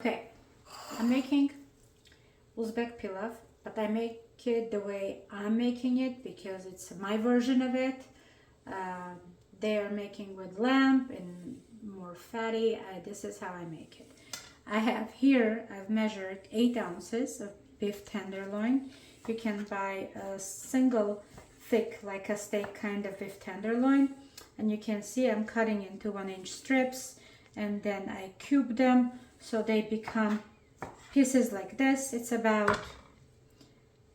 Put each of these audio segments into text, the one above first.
Okay, I'm making Uzbek pilaf, but I make it the way I'm making it because it's my version of it. They are making with lamb and more fatty. This is how I make it. I have here, I've measured 8 ounces of beef tenderloin. You can buy a single thick, like a steak kind of beef tenderloin. And you can see I'm cutting into 1-inch strips, and then I cube them so they become pieces like this. It's about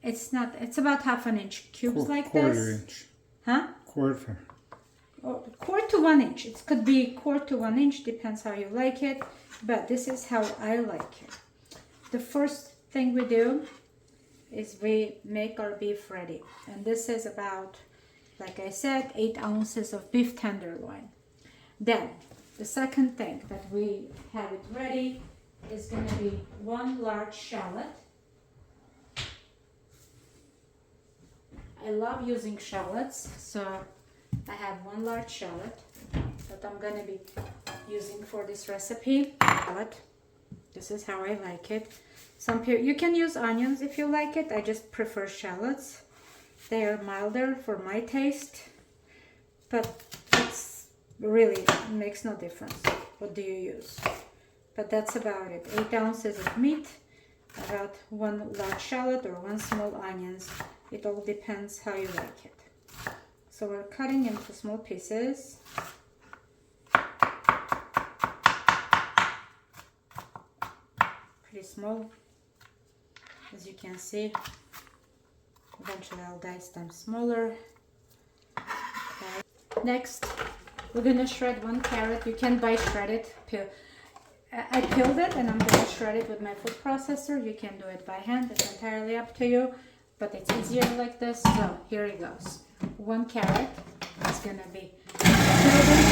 half an inch cubes like quarter this. Inch. Huh? Quarter. Oh, quarter to 1 inch. It could be quarter to 1 inch, depends how you like it. But this is how I like it. The first thing we do is we make our beef ready. And this is about, like I said, 8 ounces of beef tenderloin. Then the second thing that we have it ready is going to be 1 large shallot. I love using shallots, so I have 1 large shallot that I'm going to be using for this recipe. Shallot. This is how I like it. Some people, you can use onions if you like it. I just prefer shallots. They are milder for my taste, but it's really makes no difference what do you use. But that's about it. 8 ounces of meat, about 1 large shallot or 1 small onions. It all depends how you like it. So we're cutting into small pieces. Pretty small, as you can see. Eventually I'll dice them smaller. Okay. Next, we're gonna shred 1 carrot. You can buy shredded. I peeled it and I'm gonna shred it with my food processor. You can do it by hand. It's entirely up to you, but it's easier like this. So here it goes. 1 carrot is gonna be peeled